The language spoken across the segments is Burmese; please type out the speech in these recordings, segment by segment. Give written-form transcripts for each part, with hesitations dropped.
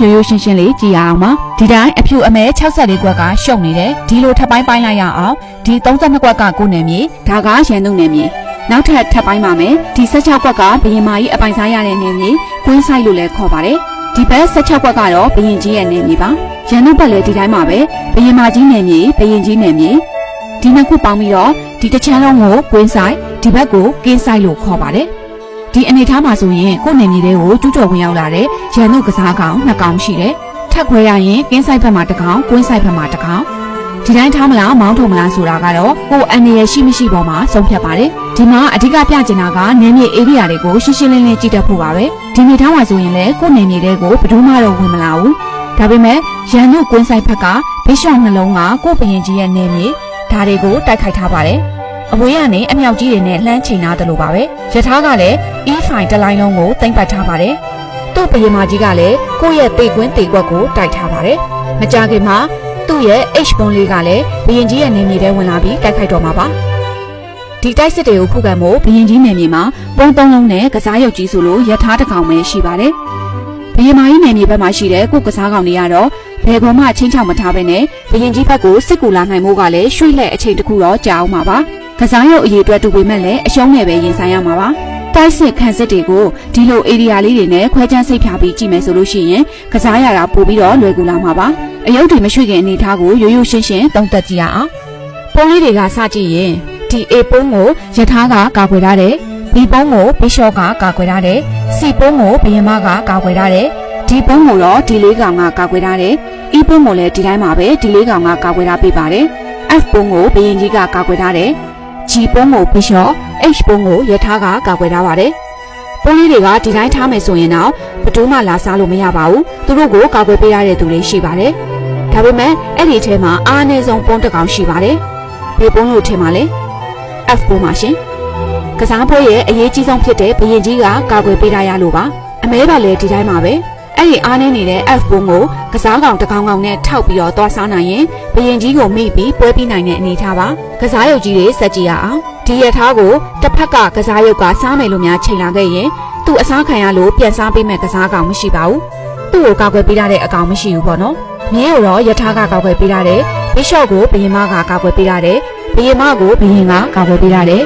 ရိုးရိုးရှင်းရှင်းလေးကြည့်ရအောင်ပါဒီတိုင်းအဖြူအမဲ64ခွက်ကရှုံနေတယ်ဒီလိုထပ်ပိုင်းပိုင်းလိုက်ရအောင်ဒီ32ခွက်ကကိုနယ်မြေဒါကရန်သူနယ်မြေနောက်ထပ်ထပ်ပိုင်းပါမယ်ဒီ16ခွက်ကဘရင်မာကြီးအပိုင်ဆိုင်ရတဲ့နယ်မြေကွင်းဆိုင်လို့လည်းခေါ်ပါတယ်ဒီဘက်16ခွက်ကတော့ဘရင်ကြီးရဲ့နယ်မြေပါရန်သူဘက်လည်းဒီတိုင်းပါပဲဘရင်မာကြီးနယ်မြေဘရင်ကြီးနယ်မြေဒီနှစ်ခုပေါင်းပြီးတော့ဒီတစ်ချမ်းလုံးကိုကွင်းဆိုင်ဒီဘက်ကိုကင်းဆိုင်လို့ခေါ်ပါတယ်ဒီအနေထားမှာဆိုရင်ကိုယ်နယ်မြေတွေကိုကျူးကျော်ဝင်ရောက်လာတဲ့ရန်သူကစားကောင်2ကောင်ရှိတယ်ထပ်ခွဲရရင်ကင်းဆိုင်ဘက်မှာ1ကောင်ကွင်းဆိုင်ဘက်မှာ1ကောင်ဒီတိုင်းထားမလားမောင်းထုံမလားဆိုတာကတော့ကိုယ်အနေရရှိမရှိပေါ်မှာဆုံးဖြတ်ပါတယ်ဒီမှာအဓိကပြချင်တာကနယ်မြေ area တွေကိုရှင်းရှင်းလင်းလင်းကြည့်တတ်ဖို့ပါပဲဒီနေထားမှာဆိုရင်လည်းကိုယ်နယ်မြေတွေကိုဘယ်သူမှတော့ဝင်မလာဘူးဒါပေမဲ့ရန်သူကွင်းဆိုင်ဘက်ကဘိရှော့နှလုံးကကိုယ်ဘရင်ကြီးရဲ့နယ်မြေဒါတွေကိုတိုက်ခိုက်ထားပါတယ်အဝေးကနေအမြောက်ကြီးတွေနဲ့လှမ်းချိန်ထားတယ်လို့ပါပဲရထားကလည်း E5 တလိုင်းလုံးကိုတင်ပတ်ထားပါတယ်သူ့ဘရင်မကြီးကလည်းကိုယ့်ရဲ့တေကွင်းတေကွက်ကိုတိုက်ထားပါတယ်မကြခင်မှာသူ့ရဲ့ H ပုံလေးကလည်းဘရင်ကြီးရဲ့နေမြေထဲဝင်လာပြီးတိုက်ခိုက်တော့မှာပါဒီတိုက်စစ်တွေကိုခုခံဖို့ဘရင်ကြီးနေမြေမှာပုံ3လုံးနဲ့ကစားရုပ်ကြီးဆိုလို့ရထားတစ်ကောင်ပဲရှိပါတယ်ဘရင်မကြီးနေမြေဘက်မှာရှိတဲ့ကိုကစားကောင်တွေကတော့ဘယ်ကောင်မှချင်းချောက်မထားဘဲနဲ့ဘရင်ကြီးဘက်ကိုစစ်ကူလာနိုင်မှုကလည်းရွှေ့လက်အချိန်တစ်ခုတော့ကြာအောင်ပါကစားရုပ်အရေးအတွက်တူပေမဲ့လည်းအရှုံးနဲ့ပဲရင်ဆိုင်ရမှာပါတိုက်စစ်ခန်းစစ်တွေကိုဒီလို area လေးတွေနဲ့ခွဲခြမ်းစိတ်ဖြာပြီးကြည့်မယ်ဆိုလို့ရှိရင်ကစားရတာပို့ပြီးတော့လွယ်ကူလာမှာပါအယုတ်တွေမရွှေ့ခင်အနေထားကိုရိုးရိုးရှင်းရှင်းသုံးသပ်ကြည့်ရအောင်ပုံလေးတွေကစကြည့်ရင်ဒီ A ပုံးကိုရထားကကာကွယ်ထားတယ် B ပုံးကိုဘီရှော့ကကာကွယ်ထားတယ် C ပုံးကိုဘရင်မကကာကွယ်ထားတယ် D ပုံးကိုတော့ဒီလေးကောင်ကကာကွယ်ထားတယ် E ပုံးကိုလည်းဒီတိုင်းမှာပဲဒီလေးကောင်ကကာကွယ်ထားပေးပါတယ် F ပုံးကိုဘရင်ကြီးကကာကွယ်ထားတယ် G ပုံးကိုဘီရှော့ H ပုံးကိုရထားကကာကွယ်ထားပါတယ်ပုံလေးတွေကဒီတိုင်းထားမယ်ဆိုရင်တော့ဘယ်သူမှလာစားလို့မရပါဘူးသူတို့ကိုကာကွယ်ပေးရတဲ့သူတွေရှိပါတယ်ဒါပေမဲ့အဲ့ဒီထဲမှာအားအနည်းဆုံးပုံတစ်ကောင်ရှိပါတယ်ဘယ်ပုံလို့ထင်ပါလဲ F ပုံပါရှင်ကစားပွဲရဲ့အရေးကြီးဆုံးဖြစ်တဲ့ဘရင်ကြီးကကာကွယ်ပေးထားရလို့ပါအမဲပါလေဒီတိုင်းမှာပဲအဲ့ဒီအားနည်းနေတဲ့ F ပုံကိုကစားကောင်တစ်ကောင်ကောင်နဲ့ထောက်ပြီးတော့သွားစားနိုင်ရင်ဘရင်ကြီးကိုမိပြီးပွဲပြီးနိုင်တဲ့အနေထားပါကစားရုပ်ကြီးတွေစက်ကြည့်ရအောင်ဒီရထားကိုတစ်ဖက်ကကစားရုပ်ကစားမယ်လို့များချိန်လာခဲ့ရင်သူ့အစားခံရလို့ပြန်စားပေးမဲ့ကစားကောင်မရှိပါဘူးသူ့ကိုကာကွယ်ပေးရတဲ့အကောင်မရှိဘူးပေါ့နော်မြင်းကိုတော့ရထားကကာကွယ်ပေးရတယ်ဘီရှော့ကိုဘရင်မကကာကွယ်ပေးရတယ်ဘရင်မကိုဘရင်ကကာကွယ်ပေးရတယ်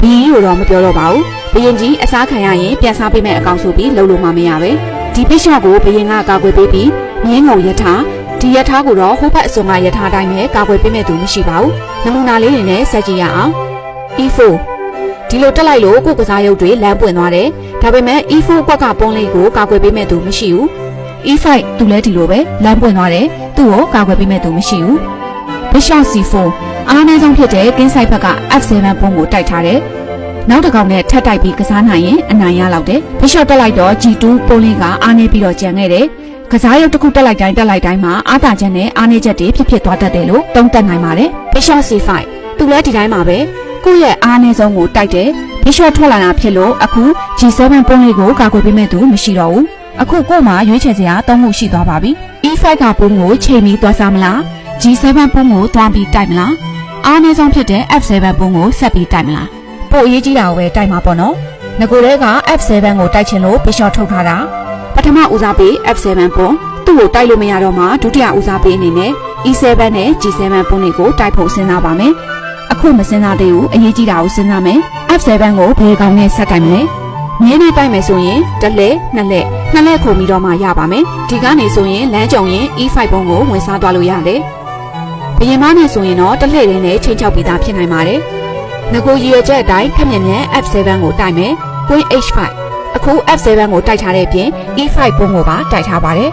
ဘီကိုတော့မပြောတော့ပါဘူးဘရင်ကြီးအစားခံရရင်ပြန်စားပေးမဲ့အကောင်ဆိုပြီးလှုပ်လို့မှမရပဲဒီဘီရှော့ကိုဘရင်ကကာကွယ်ပေးပြီးမြင်းကိုရထားဒီရထားကိုတော့ဟိုဘက်အစုံကရထားတိုင်းနဲ့ကာကွယ်ပေးမဲ့သူမရှိပါဘူးနမူနာလေးတွေနဲ့စက်ကြည့်ရအောင် E4 ဒီလိုတက်လိုက်လို့ကိုကစားရုပ်တွေလမ်းပွင့်သွားတယ်ဒါပေမဲ့ E4 ကွက်ကပုံးလေးကိုကာကွယ်ပေးမဲ့သူမရှိဘူး E5 သူလည်းဒီလိုပဲလမ်းပွင့်သွားတယ်သူ့ကိုကာကွယ်ပေးမဲ့သူမရှိဘူး Bishop C4 အားနည်းဆုံးဖြစ်တဲ့ကင်းဆိုင်ဘက်က F7 ပုံးကိုတိုက်ထားတယ်နောက်တစ်ကောင်နဲ့ထပ်တိုက်ပြီးကစားနိုင်ရင်အနိုင်ရလောက်တယ် Bishop တက်လိုက်တော့ G2 ပုံးလေးကအားနည်းပြီးတော့ကျန်ခဲ့တယ်ကစားရုပ်တစ်ခုတက်လိုက်တိုင်းမှာအားသာချက်နဲ့အားနည်းချက်တွေဖြစ်သွားတတ်တယ်လို့သုံးသပ်နိုင်ပါတယ် Bishop C5 သူလည်းဒီတိုင်းပါပဲကိုယ့်ရဲ့အားနည်းဆုံးကိုတိုက်တယ်ဘီရှော့ထွက်လာတာဖြစ်လို့အခု G7 ပုံးလေးကိုကာကွယ်ပေးမဲ့သူမရှိတော့ဘူးအခုကို့မှာရွေးချယ်စရာ၃ခုရှိသွားပါပြီ E5 ကပုံးကိုချိန်ပြီးသွားစားမလား G7 ပုံးကိုသွားပြီးတိုက်မလားအားနည်းဆုံးဖြစ်တဲ့ F7 ပုံးကိုဆက်ပြီးတိုက်မလားပို့အရေးကြီးတာကိုပဲတိုက်မှာပေါ့နော်ငကိုတဲက F7 ကိုတိုက်ချင်လို့ဘီရှော့ထုတ်ထားတာပထမဦးစားပေး F7 ပုံးသူ့ကိုတိုက်လို့မရတော့မှဒုတိယဦးစားပေးအနေနဲ့ E7 နဲ့ G7 ပုံးတွေကိုတိုက်ဖို့စဉ်းစားပါမယ်အခုမစဉ်းစားသေးဘူးအရေးကြီးတာကိုစဉ်းစားမယ် F7 ကိုဘယ်ကောင်နဲ့ဆက်တိုက်မလဲမြင်းနဲ့တိုက်မယ်ဆိုရင်တစ်လက်နှစ်လက်ခုံပြီးတော့မှရပါမယ်ဒီကနေဆိုရင်လမ်းကြုံရင် E5 ပုံးကိုဝင်စားသွားလို့ရတယ်ဘရင်မနဲ့ဆိုရင်တော့တစ်လက်လေးနဲ့ချိန်ချောက်ပြီးသားဖြစ်နိုင်ပါတယ်ငကိုရည်ရွယ်ချက်အတိုင်းခက်မြက်မြက် F7 ကိုတိုက်မယ် Queen H5 အခု F7 ကိုတိုက်ထားတဲ့အပြင် E5 ပုံးကိုပါတိုက်ထားပါတယ်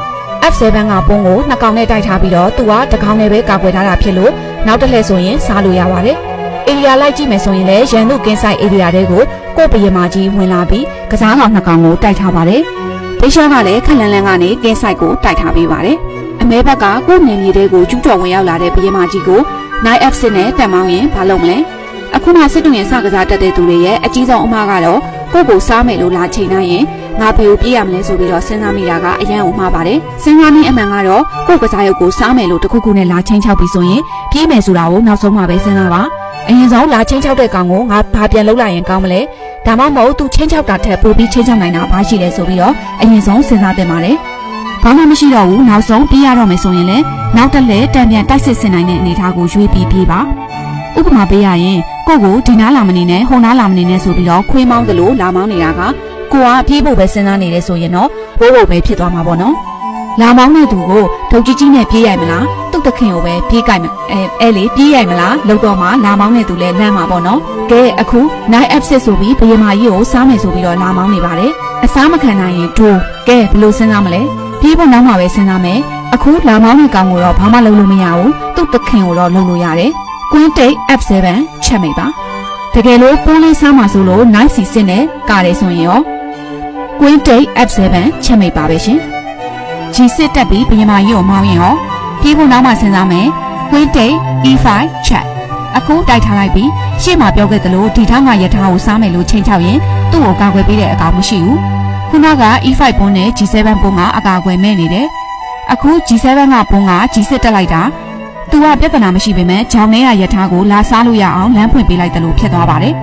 F7 ကပုံးကိုနှစ်ကောင်နဲ့တိုက်ထားပြီးတော့သူကတစ်ကောင်နဲ့ပဲကာကွယ်ထားတာဖြစ်လို့နောက်တစ်လှည့်ဆိုရင်စားလို့ရပါတယ်။ area လိုက်ကြည့်မယ်ဆိုရင်လည်းရန်သူကင်းဆိုင် area တွေကိုကို့ဘရင်မကြီးဝင်လာပြီးကစားကောင်နှစ်ကောင်ကိုတိုက်ထားပါတယ်။ဘီရှော့ကလည်းခက်လန်းလန်းကနေကင်းဆိုင်ကိုတိုက်ထားပေးပါတယ်။အမဲဘက်ကကို့နေမြေတွေကိုကျူးကျော်ဝင်ရောက်လာတဲ့ဘရင်မကြီးကို Knight F6 နဲ့တက်မောင်းရင်ဘာလုပ်မလဲ။အခုမှစစ်တုံရင်စကစားတက်တဲ့သူတွေရဲ့အကြီးဆုံးအမှားကတော့ကို့ကိုစားမယ်လို့လာချိန်နိုင်ရင်ငါဘယ်ကိုပြေးရမလဲဆိုပြီးတော့စဉ်းစားမိတာကအရန်ကိုမှားပါတယ်စဉ်းစားနည်းအမှန်ကတော့ကိုယ့်ကစားရုပ်ကိုစားမယ်လို့တခုခုနဲ့လာချင်းချောက်ပြီးဆိုရင်ပြေးမယ်ဆိုတာကိုနောက်ဆုံးမှပဲစဉ်းစားပါအရင်ဆုံးလာချင်းချောက်တဲ့ကောင်ကိုငါဘာပြန်လုပ်လိုက်ရင်ကောင်းမလဲဒါမှမဟုတ်သူချင်းချောက်တာထက်ပိုပြီးချင်းချောက်နိုင်တာဘာရှိလဲဆိုပြီးတော့အရင်ဆုံးစဉ်းစားသင့်ပါတယ် ဘာမှမရှိတော့ဘူးနောက်ဆုံးပြေးရတော့မယ်ဆိုရင်လည်းနောက်တက်လဲတံပြန်တိုက်စစ်ဆင်နိုင်တဲ့အနေအထားကိုရွေးပြီးပြေးပါဥပမာပေးရရင်ကိုကိုဒီနားလာမနေနဲ့ဟိုနားလာမနေနဲ့ဆိုပြီးတော့ခွေးမောင်းတယ်လို့လာမောင်းနေတာကကိုကပြေးဖို့ပဲစဉ်းစားနေတယ်ဆိုရင်တော့ဘိုးဘို့ပဲဖြစ်သွားမှာပေါ့နော်လာမောင်းတဲ့သူကိုဒုတ်ကြီးကြီးနဲ့ပြေးရိုက်မလားတုတ်တခင်ကိုပဲပြေးကြိုက်မအဲလေပြေးရိုက်မလားလောက်တော့မှလာမောင်းတဲ့သူလဲလမ်းမှာပေါ့နော်ကဲအခု night exit ဆိုပြီးဘယမာကြီးကိုစားမယ်ဆိုပြီးတော့လာမောင်းနေပါတယ်အစားမခံနိုင်ရင်ဒိုးကဲဘယ်လိုစဉ်းစားမလဲပြေးဖို့နောက်မှပဲစဉ်းစားမယ်အခုလာမောင်းတဲ့ကောင်ကိုတော့ဘာမှလုပ်လို့မရဘူးတုတ်တခင်ကိုတော့လုပ်လို့ရတယ်ကွင်းတိတ် F7 ချက်မိတ်ပါတကယ်လို့ပိုးလေးစားမှာဆိုလို့ night စီစစ်နဲ့ကားတယ်ဆိုရင်ရောကွင်းတိတ် F7 ချက်မိတ်ပါပဲရှင်G စစ်တက်ပြီးဘယမာကြီးကိုမောင်းရင်ရောပြေးဖို့နောက်မှစဉ်းစားမယ်ကွင်းတိတ် E5 ချက်အခုတိုက်ထားလိုက်ပြီးရှေ့မှာပြောခဲ့သလိုဒီထောင်းကရထားကိုစားမယ်လို့ချိန်ချောက်ရင်သူ့ကိုကာကွယ်ပေးတဲ့အကောင်မရှိဘူးခုနက E5 ပုံနဲ့ G7 ပုံကအကာအကွယ်မဲ့နေတယ်အခု G7 ကပုံက G စစ်တက်လိုက်တာသူကပြဿနာမရှိပေမဲ့ဂျောင်းထဲကရထားကိုလာစားလို့ရအောင်လမ်းဖွင့်ပေးလိုက်တယ်လို့ဖြစ်သွားပါတယ်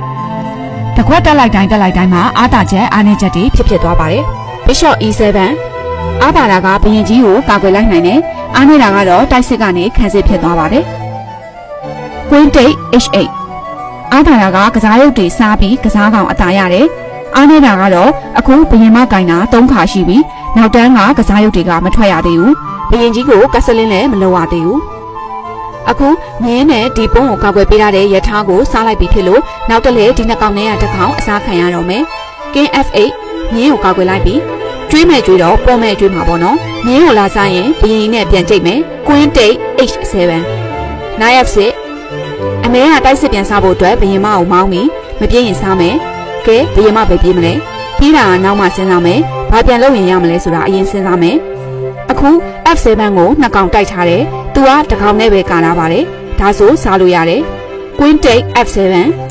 တကွက်တက်လိုက်တိုင်းမှာအာသာချက်အာနေချက်တွေဖြစ်သွားပါတယ် Bishop E7 အားပါတာကဘရင်ကြီးကိုကာကွယ်လိုက်နိုင်တယ်။အားနေတာကတော့တိုက်စစ်ကနေခံစစ်ဖြစ်သွားပါတယ်။ Queen Date H8 အားပါတာကကစားရုပ်တွေစားပြီးကစားကောင်အသာရတယ်။အားနေတာကတော့အခုဘရင်မကင်တာ3ခါရှိပြီးနောက်တန်းကကစားရုပ်တွေကမထွက်ရသေးဘူး။ဘရင်ကြီးကိုကဆလင်းလည်းမလုပ်ရသေးဘူး။အခုမင်းနဲ့ဒီပုံးကိုကာကွယ်ပေးထားတဲ့ရထားကိုစားလိုက်ပြီးဖြစ်လို့နောက်တလဲဒီနှစ်ကောင်နဲ့ကတစ်ကောင်အစားခံရတော့မယ်။ King F8 မင်းကိုကာကွယ်လိုက်ပြီးကျွေးမဲ့ကျွေးတော့ပေါ်မဲ့ကျွေးမှာပေါ့နော်မင်းကိုလာစားရင်ဘရင်နဲ့ပြန်ကြိတ်မယ် Queen Date H7 Knight F6 အမေကတိုက်စစ်ပြန်စားဖို့အတွက်ဘရင်မကိုမောင်းပြီးမပြေးရင်စားမယ်ကဲဘရင်မပဲပြေးမလဲပြေးတာကနောက်မှစဉ်းစားမယ်ဘာပြန်လုပ်ရင်ရမလဲဆိုတာအရင်စဉ်းစားမယ်အခု F7 ကိုနှစ်ကောင်တိုက်ထားတယ်သူကတစ်ကောင်နဲ့ပဲကာလာပါတယ်ဒါဆိုစားလို့ရတယ် Queen Date F7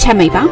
ချက်မိတ်ပါ